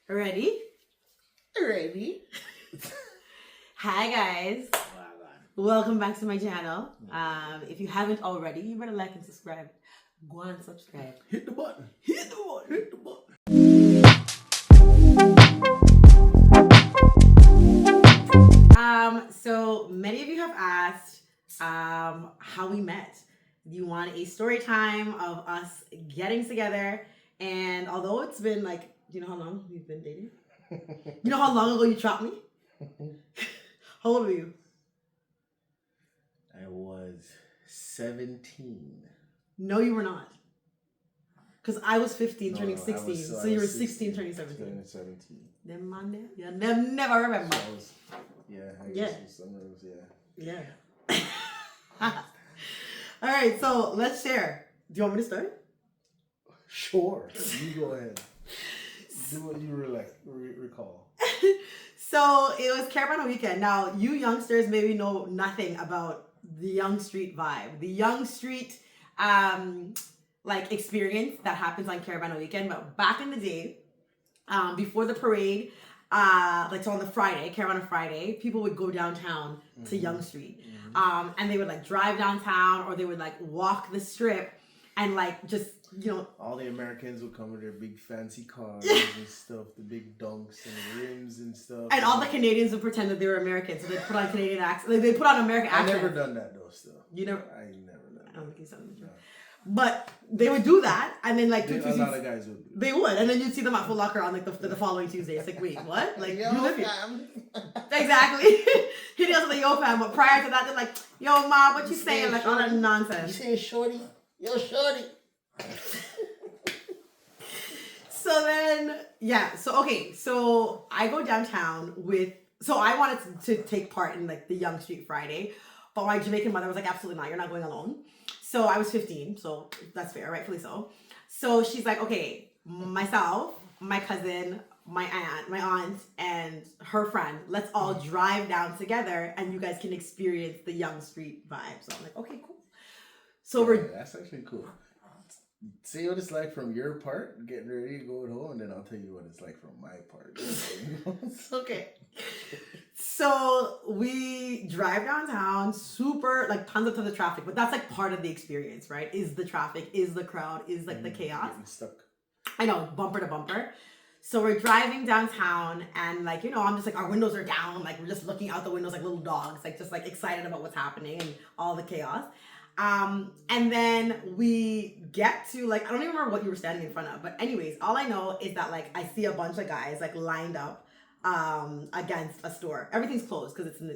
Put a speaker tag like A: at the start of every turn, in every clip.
A: Ready?
B: Ready?
A: Hi guys. Welcome back to my channel. If you haven't already, you better like and subscribe. Go on, subscribe.
B: Hit the button.
A: Hit the button.
B: Hit the button.
A: So many of you have asked how we met. You want a story time of us getting together, and although it's been like, do you know how long we've been dating? You know how long ago you chopped me? How old were you?
B: I was 17.
A: No, you were not. Because I was 15 turning
B: No,
A: 16.
B: I
A: So you were
B: was
A: 16 turning 17.
B: Turning 17.
A: Them man there? You never remember.
B: So I was, I guess it was some of those,
A: Yeah. All right, so let's share. Do you want me to start?
B: Sure. You go ahead. Do what you recall.
A: So it was Caribana weekend. Now, you youngsters maybe know nothing about the Young Street vibe. The Young Street experience that happens on Caribana weekend. But back in the day, before the parade, so on the Friday, Caribana Friday, people would go downtown to Young Street. And they would like drive downtown, or they would like walk the strip and like just,
B: all the Americans would come with their big fancy cars and stuff, the big dunks and rims and stuff.
A: And all the Canadians would pretend that they were Americans, so they put on Canadian accents. Like, they put on American accents.
B: I never done that though. Still,
A: you never.
B: I never done that.
A: I don't think you said that. No. But they would do that, and then like
B: a lot of guys would.
A: They would, and then you'd see them at Foot Locker on like the following Tuesday. It's like, wait, what? Like,
B: yo,
A: you live here?
B: fam.
A: Exactly. He does the yo fam, but prior to that, they're like, yo ma, what you saying? Like all that nonsense.
B: You saying shorty? Yo, shorty.
A: So then, so I go downtown so I wanted to take part in like the Young Street Friday, but my Jamaican mother was like, absolutely not, you're not going alone. So I was 15, so that's fair, rightfully so. So she's like, okay, myself, my cousin, my aunt, and her friend, let's all drive down together and you guys can experience the Young Street vibe. So I'm like, okay, cool. So
B: that's actually cool. See what it's like from your part, getting ready to go home, and then I'll tell you what it's like from my part.
A: Okay. So we drive downtown, super, like tons of traffic, but that's like part of the experience, right? Is the traffic, is the crowd, is like the chaos.
B: Getting stuck.
A: I know, bumper to bumper. So we're driving downtown and like, I'm just like, our windows are down. Like we're just looking out the windows like little dogs, like just like excited about what's happening and all the chaos. And then we get to like, I don't even remember what you were standing in front of, but anyways, all I know is that like, I see a bunch of guys like lined up, against a store. Everything's closed because it's in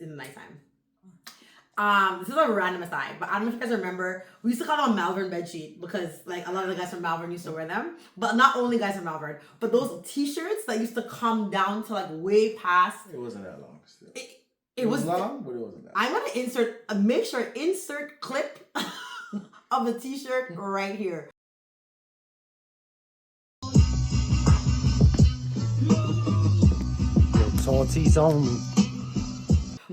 A: the nighttime. This is a random aside, but I don't know if you guys remember, we used to call them a Malvern bedsheet because like a lot of the guys from Malvern used to wear them, but not only guys from Malvern, but those t-shirts that used to come down to like way past.
B: It wasn't that long still.
A: It was
B: long, but it wasn't that long.
A: I'm going to insert clip of the t-shirt right here.
B: Auntie's on.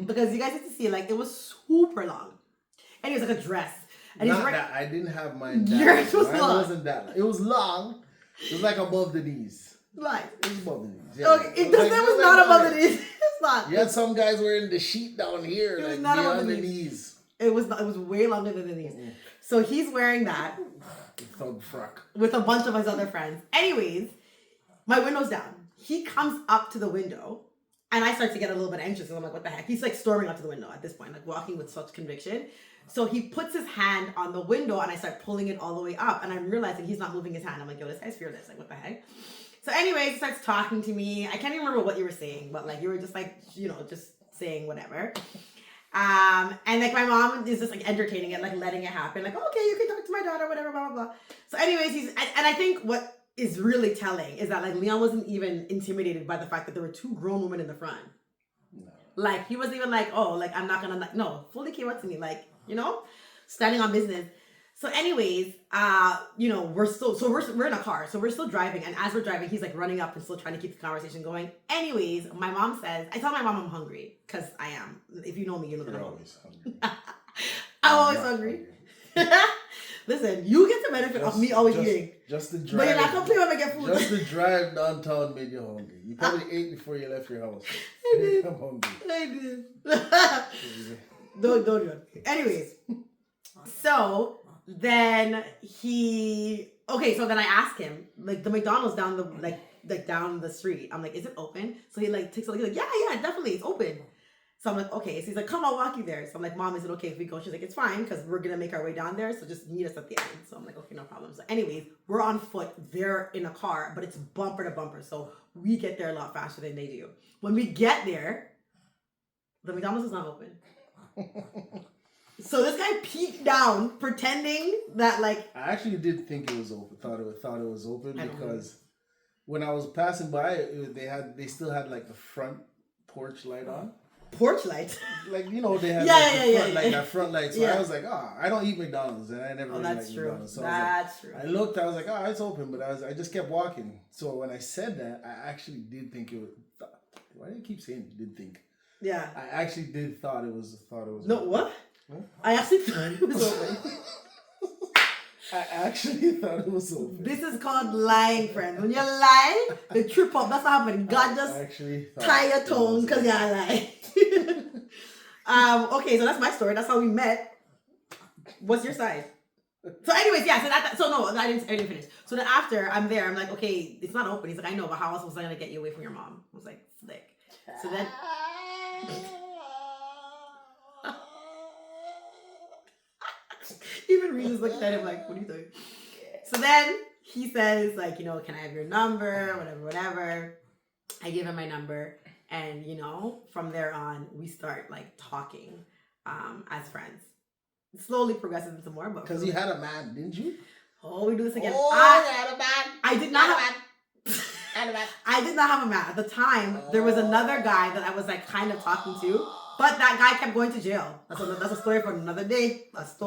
A: Because you guys get to see, like, it was super long. And it was like a dress. And
B: Not that, I didn't have mine that
A: yours was
B: mine
A: long.
B: wasn't that long. It was long. It was like above the knees.
A: Like,
B: it was above the knees. Yeah.
A: Okay, it was not above the knees. It's not.
B: You had some guys wearing the sheet down here,
A: it was
B: like
A: not
B: beyond
A: above
B: the knees.
A: It was way longer than the knees. Mm-hmm. So he's wearing that.
B: Thug frock.
A: With a bunch of his other friends. Anyways, my window's down. He comes up to the window. And I start to get a little bit anxious. And I'm like, what the heck? He's like storming up to the window at this point, like walking with such conviction. So he puts his hand on the window and I start pulling it all the way up. And I'm realizing he's not moving his hand. I'm like, yo, this guy's fearless. Like, what the heck? So anyways, he starts talking to me. I can't even remember what you were saying, but like you were just like, just saying whatever. And like my mom is just like entertaining it, like letting it happen. Like, oh, okay, you can talk to my daughter, whatever, blah, blah, blah. So anyways, and I think what is really telling is that like Leon wasn't even intimidated by the fact that there were two grown women in the front. No. Like he wasn't even like, oh, like I'm not gonna like, no, fully came up to me, like, standing on business. So anyways, we're in a car, so we're still driving, and as we're driving, he's like running up and still trying to keep the conversation going. Anyways, my mom says, I tell my mom I'm hungry, because I am. If you know me, you know that I'm
B: always hungry.
A: I'm always hungry. Listen, you get the benefit of me always eating.
B: Just the drive.
A: But you're not complaining when I get food.
B: Just the drive downtown made you hungry. You probably ate before you left your house.
A: I did.
B: I'm hungry.
A: I did. Don't do it. Anyways, so then so then I asked him, like, the McDonald's down the down the street. I'm like, is it open? So he like takes a look. He's like, yeah, definitely, it's open. So I'm like, okay. So he's like, come, I'll walk you there. So I'm like, Mom, is it okay if we go? She's like, it's fine because we're gonna make our way down there. So just meet us at the end. So I'm like, okay, no problem. So anyways, we're on foot. They're in a car, but it's bumper to bumper. So we get there a lot faster than they do. When we get there, the McDonald's is not open. So this guy peeked down, pretending that like.
B: I actually did think it was open. Thought it was open because when I was passing by, they still had like the front porch light on.
A: Porch light,
B: like they had that front light. So I was like, I don't eat McDonald's, and I never really like McDonald's. So that's true. I looked, I was like, it's open, but I just kept walking. So when I said that, I actually did think it was. Why do you keep saying you did think?
A: Yeah,
B: I actually did thought it was.
A: No,
B: open.
A: what? Huh? I actually thought it was open.
B: I actually thought it was open.
A: This is called lying, friends. When you lie, they trip up. That's not happening. God just tie your tongue because you're lying. Okay, so that's my story. That's how we met. What's your side? So anyways, yeah, I didn't finish. So then after I'm there, I'm like, okay, it's not open. He's like, I know, but how else was I gonna get you away from your mom? I was like, slick. So then even Reese's looking at him like, what are you doing? So then he says, like, can I have your number? Whatever. I give him my number. And, from there on, we start, like, talking as friends. It slowly progresses into more. Because
B: you had a man, didn't you?
A: Oh, we do this again.
B: Oh, I had a man.
A: I did not have a man. I did not have a man. At the time, there was another guy that I was, like, kind of talking to. But that guy kept going to jail. That's a story for another day. But so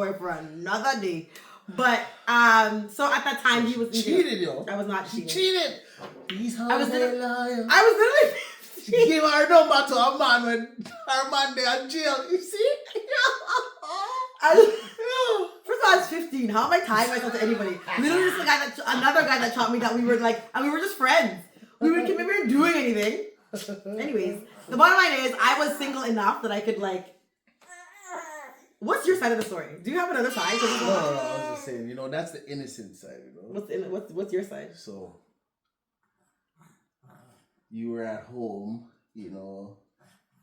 A: at that time he was
B: cheated, yo.
A: I was not cheating.
B: She cheated. He's
A: I was literally
B: she gave her number to a man when her man there in jail. You see?
A: First of all, I was 15. How am I tying myself to anybody? Literally, just another guy that taught me that we were like, and we were just friends. We weren't doing anything. Anyways, the bottom line is I was single enough that I could like. What's your side of the story? Do you have another side?
B: No, I was just saying, that's the innocent side,
A: What's your side?
B: So you were at home,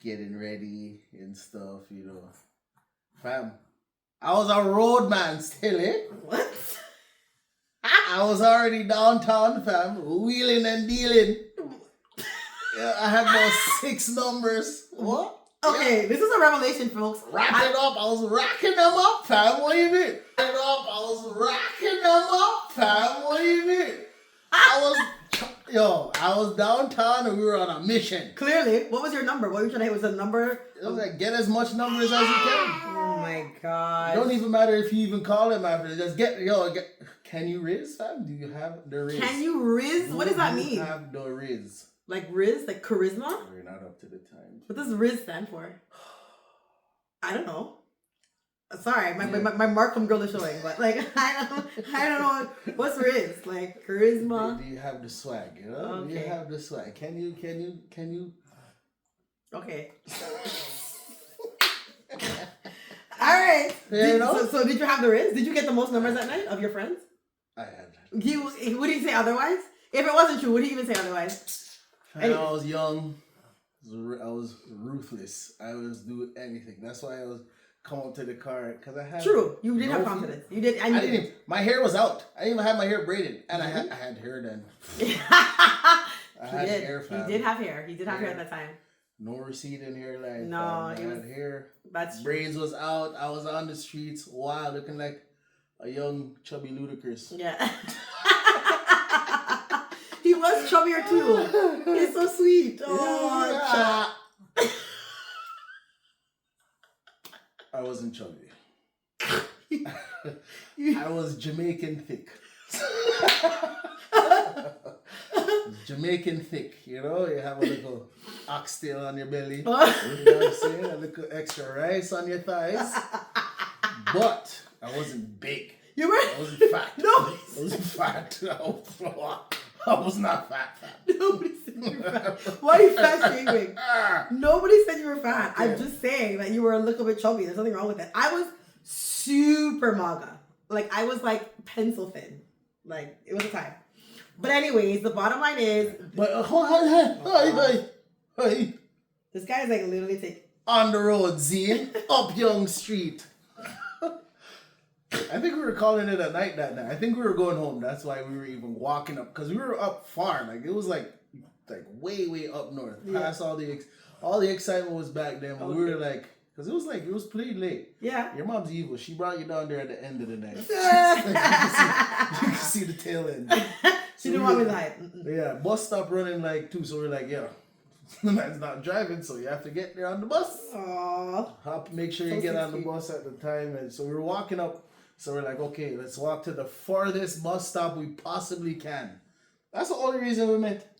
B: getting ready and stuff, Fam, I was a road man still, eh?
A: What?
B: I was already downtown, fam, wheeling and dealing. I had about 6 numbers. What?
A: Okay, this is a revelation, folks.
B: Racking up. I was racking them up, fam. What do you mean? I was racking them up, fam. What do you mean? I was downtown and we were on a mission.
A: Clearly. What was your number? What were you trying to hit? Was a number?
B: It was like, get as much numbers as you can.
A: Oh my God.
B: It don't even matter if you even call them after. Just get. Can you riz, fam? Do you have the riz?
A: Can you riz? What does that mean?
B: You have the riz.
A: Like Riz? Like charisma?
B: We're not up to the time.
A: What does Riz stand for? I don't know. Sorry, my Markham girl is showing, but like I don't know what's Riz? Like charisma.
B: Do you have the swag? Okay. Do you have the swag? Can you?
A: Okay. All right. So did you have the Riz? Did you get the most numbers that night of your friends?
B: I had.
A: Would he say otherwise? If it wasn't true, would he even say otherwise?
B: When I was young, I was ruthless. I was doing anything. That's why I was come up to the car because I had.
A: True, you did have confidence. You did. I
B: didn't even, my hair was out. I didn't even have my hair braided, and I had hair then.
A: He did have hair. He did have hair at that time.
B: No receding hairline.
A: No,
B: I had hair.
A: That's
B: braids true. Was out. I was on the streets, wild, looking like a young chubby Ludacris.
A: Yeah. He was chubbier too. He's so sweet. Oh,
B: I wasn't chubby. I was Jamaican thick. Jamaican thick, you have a little oxtail on your belly. You know what I'm saying? A little extra rice on your thighs. But I wasn't big.
A: You were?
B: I wasn't fat.
A: Nobody
B: I wasn't fat. I was not fat.
A: Nobody said you were fat. Why are you fat shaming? Nobody said you were fat. Okay. I'm just saying that you were a little bit chubby. There's nothing wrong with it. I was super maga. Like, I was like pencil thin. Like, it was a time. But anyways, the bottom line is...
B: But, hey.
A: This guy is like literally taking...
B: On the road, Z. Up Young Street. I think we were calling it a night that night. I think we were going home. That's why we were even walking up. Because we were up far. Like, it was like way up north. Yeah. Past all the excitement was back then. But we were like... Because it was pretty late. Yeah. Your mom's evil. She brought you down there at the end of the night. You can see the tail end.
A: She didn't want me to hide.
B: Yeah, bus stop running like 2. So we're like, yeah, the man's not driving, so you have to get there on the bus. Aww. Make sure you get on the bus at the time. And so we were walking up. So we're like, okay, let's walk to the farthest bus stop we possibly can. That's the only reason we met.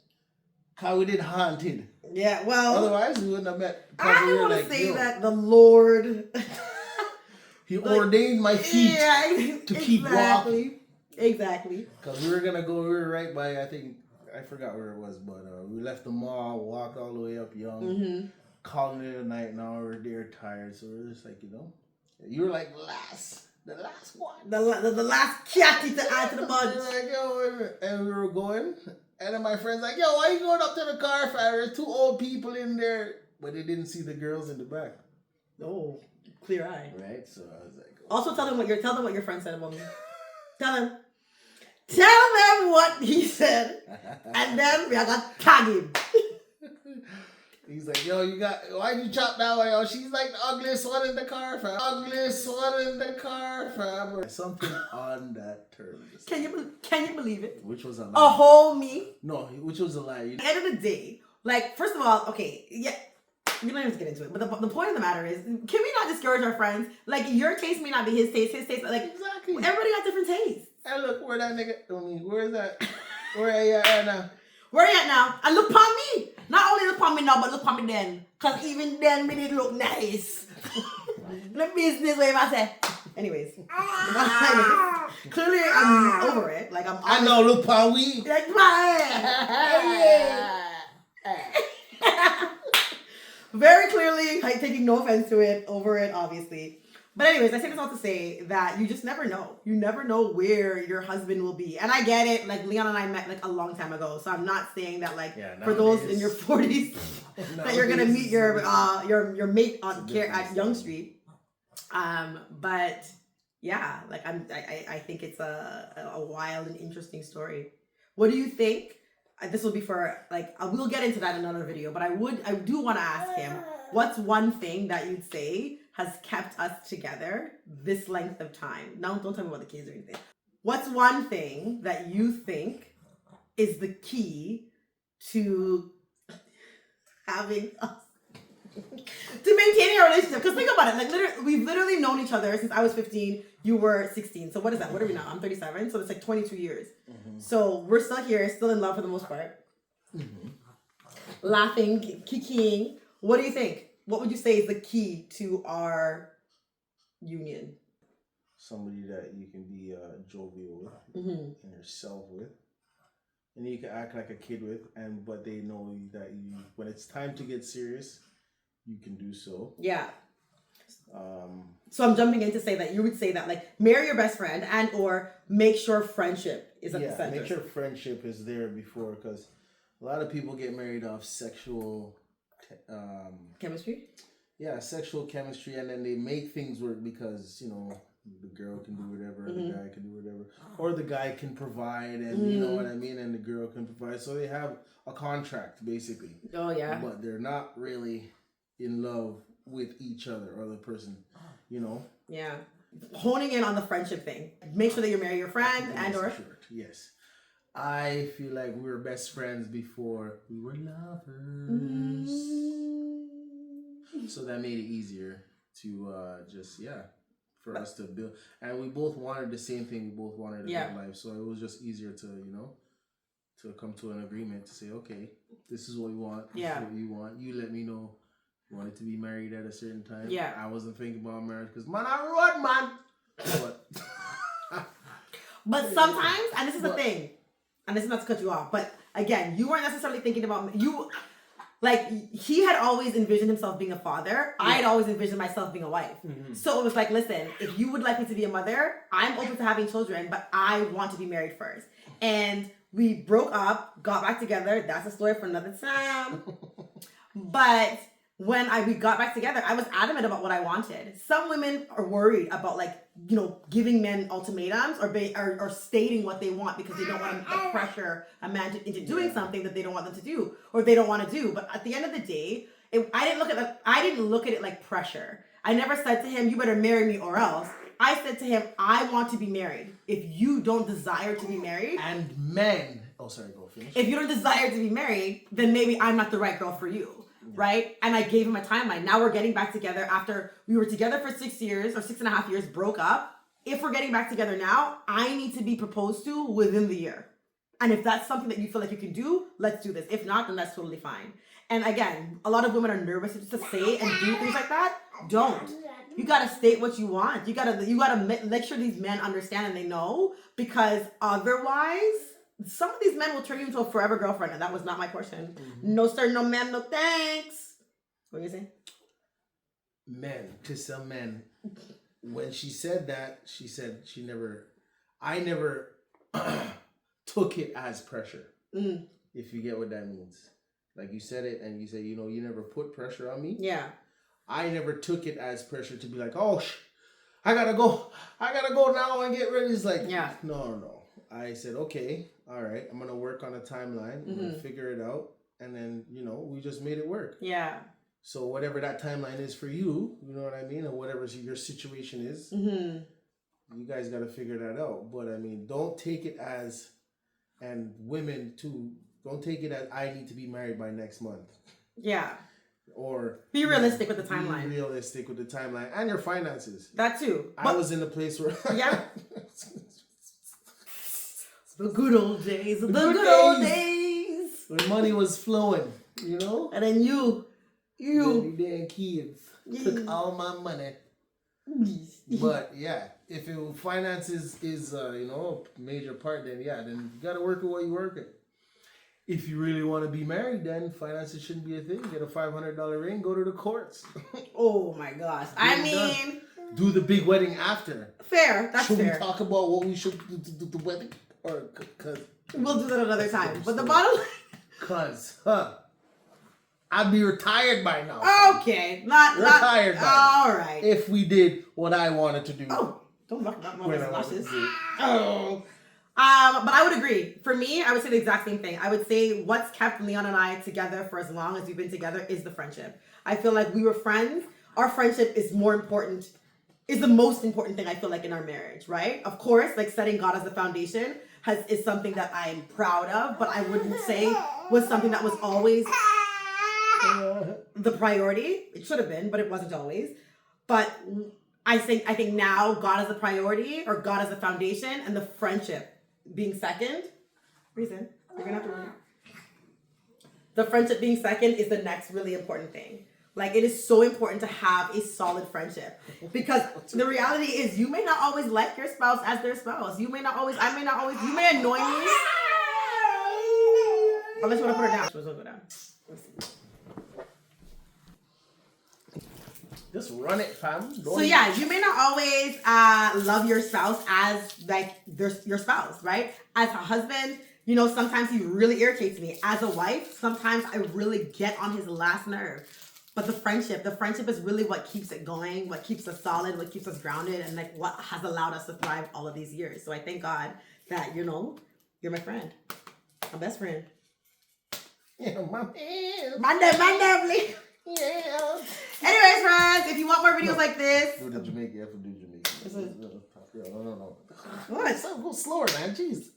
B: How we did haunted.
A: Yeah, well.
B: Otherwise, we wouldn't have met.
A: I want to say that the Lord.
B: He ordained my feet to keep walking.
A: Exactly.
B: Because we were right by, I forgot where it was, but we left the mall, walked all the way up Young, calling it a night. Now we're there tired, so we're just like, you were like the last one. The
A: last catty to add to the bunch.
B: Like, yo, and we were going. And then my friend's like, yo, why are you going up to the car? There's 2 old people in there. But they didn't see the girls in the back.
A: Oh, clear eye.
B: Right? So I was like...
A: Oh. Also, tell them what your friend said about me. Tell them what he said. And then we got tagged him.
B: He's like, yo, why'd you chop that way? Yo, she's like the ugliest one in the car, fam. Something on that term.
A: Can you believe it?
B: Which was a lie.
A: A whole me?
B: No, which was a lie.
A: At the end of the day, like, first of all, okay, yeah, we don't have to get into it. But the point of the matter is, can we not discourage our friends? Like, your taste may not be his taste, like, exactly. Everybody got different tastes.
B: Hey, look, where that nigga, where is that? Where are you at now?
A: Where you at now? And look upon me. Not only look upon me now, but look upon me then. Because even then, we did look nice. The business way, I say. Anyways. Clearly, I'm over it. Like,
B: I know, look upon we.
A: Like, very clearly, like, taking no offense to it, over it, obviously. But anyways, I say this all to say that you just never know. You never know where your husband will be. And I get it. Like, Leon and I met like a long time ago. So I'm not saying that like for those in your 40s that you're going to meet your mate at Young Street. But yeah, like I think it's a wild and interesting story. What do you think? This will be for like, we'll get into that in another video, but I do want to ask him, what's one thing that you'd say has kept us together this length of time? Now, don't tell me about the kids or anything. What's one thing that you think is the key to having us, to maintaining our relationship? Because think about it, like we've literally known each other since I was 15, you were 16. So what is that? What are we now? I'm 37, so it's like 22 years. Mm-hmm. So we're still here, still in love for the most part. Mm-hmm. Laughing, kikiing. What do you think? What would you say is the key to our union?
B: Somebody that you can be jovial with, and yourself with, and you can act like a kid with, but they know that when it's time to get serious, you can do so. Yeah.
A: So I'm jumping in to say that you would say that like marry your best friend and or make sure friendship is at the center.
B: Make sure friendship is there before, because a lot of people get married off sexual
A: chemistry.
B: Yeah, sexual chemistry, and then they make things work because the girl can do whatever, the guy can do whatever, or the guy can provide, and you know what I mean, and the girl can provide. So they have a contract basically. Oh yeah. But they're not really in love with each other or the person, Yeah.
A: Honing in on the friendship thing. Make sure that you marry your friend or.
B: Yes. I feel like we were best friends before we were lovers. So that made it easier to for us to build. And we both wanted the same thing. We both wanted a good life. So it was just easier to, to come to an agreement to say, okay, this is what we want. This is what you want. You let me know you wanted to be married at a certain time. Yeah. I wasn't thinking about marriage because, man, I run, man. But
A: But sometimes, and this is the thing, and this is not to cut you off, but again, you weren't necessarily thinking about you. Like, he had always envisioned himself being a father. Yeah. I had always envisioned myself being a wife. Mm-hmm. So it was like, listen, if you would like me to be a mother, I'm open to having children, but I want to be married first. And we broke up, got back together. That's a story for another time. But when we got back together, I was adamant about what I wanted. Some women are worried about, like, you know, giving men ultimatums or stating what they want because they don't want to pressure a man into doing something that they don't want them to do or they don't want to do. But at the end of the day, I didn't look at it like pressure. I never said to him, you better marry me or else. I said to him, I want to be married. If you don't desire to be married.
B: And men. Oh, sorry, go finish.
A: If you don't desire to be married, then maybe I'm not the right girl for you. Right? And I gave him a timeline. Now we're getting back together after we were together for 6 years or 6.5 years, broke up. If we're getting back together now, I need to be proposed to within the year. And if that's something that you feel like you can do, let's do this. If not, then that's totally fine. And again, a lot of women are nervous to say and do things like that. Don't. You gotta state what you want. You gotta make sure these men understand and they know, because otherwise, some of these men will turn you into a forever girlfriend, and that was not my portion. Mm-hmm. No sir, no ma'am, no thanks. What are you saying?
B: Men, to some men, when she said that, she said I never took it as pressure. Mm. If you get what that means. Like, you said it and you say, you know, you never put pressure on me.
A: Yeah.
B: I never took it as pressure to be like, oh, I gotta go now and get ready. It's like, yeah. No. I said, okay, all right, I'm going to work on a timeline. I'm going to figure it out. And then, you know, we just made it work.
A: Yeah.
B: So whatever that timeline is for you, you know what I mean? Or whatever your situation is, you guys got to figure that out. But I mean, don't take it as, and women too, don't take it as I need to be married by next month.
A: Yeah.
B: Or
A: be realistic with the timeline.
B: Be realistic with the timeline and your finances.
A: That too.
B: I was in a place where...
A: Yeah. The good old days. The good old days.
B: When money was flowing, you know?
A: And then you.
B: The damn kids took all my money. But yeah, if finances is you know, a major part, then you gotta work with what you work at. If you really want to be married, then finances shouldn't be a thing. Get a $500 ring, go to the courts.
A: Oh my gosh.
B: Do the big wedding after.
A: Fair. That's fair.
B: Should we talk about what we should do the wedding? Or cause
A: we'll do that another time. But the bottom line,
B: I'd be retired by now.
A: Okay, not retired. All right.
B: If we did what I wanted to do.
A: Oh, don't knock about my lashes. Oh. But I would agree. For me, I would say the exact same thing. I would say what's kept Leon and I together for as long as we've been together is the friendship. I feel like we were friends. Our friendship is the most important thing I feel like in our marriage, right? Of course, like setting God as the foundation is something that I'm proud of, but I wouldn't say was something that was always the priority. It should have been, but it wasn't always. But I think now God is the priority, or God is the foundation, and the friendship being second. Reason you're gonna have to run. The friendship being second is the next really important thing. Like, it is so important to have a solid friendship, because the reality is you may not always like your spouse as their spouse. You may not always, I may not always, you may annoy me. Unless you want to put her down. She was going to go down.
B: Just run it, fam.
A: So yeah, you may not always love your spouse as like your spouse, right? As a husband, you know, sometimes he really irritates me. As a wife, sometimes I really get on his last nerve. But the friendship is really what keeps it going, what keeps us solid, what keeps us grounded, and like what has allowed us to thrive all of these years. So I thank God that, you know, you're my friend, my best friend.
B: Yeah, my man.
A: My lovely.
B: Yeah.
A: Anyways, friends, if you want more videos like this.
B: Do the Jamaican. You have to do Jamaican. No.
A: What?
B: Go slower, man. Jeez.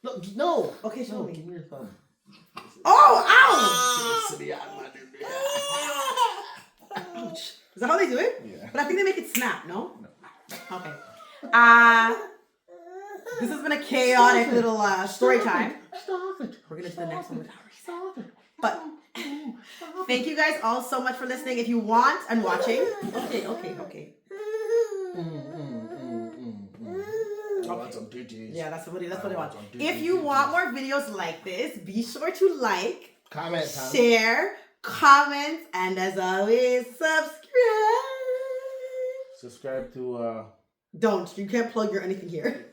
B: Look, no.
A: Okay, show me.
B: Give me your thumb.
A: Oh, ow! Ouch. Is that how they do it?
B: Yeah.
A: But I think they make it snap, no?
B: No.
A: Okay. This has been a chaotic little story time.
B: Stop it.
A: We're going to do the next one without
B: Stop it.
A: But thank you guys all so much for listening. If you want and watching. Okay.
B: I want some ditties.
A: Yeah, that's what they want. If you want more videos like this, be sure to like,
B: comment,
A: share, comment, and as always, subscribe.
B: Subscribe to
A: Don't. You can't plug your anything here.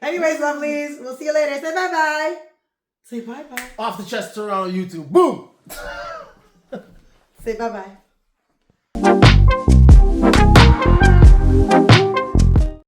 A: Anyways, lovelies, we'll see you later. Say bye-bye. Say bye-bye.
B: Off the Chest Toronto YouTube. Boom!
A: Say bye-bye.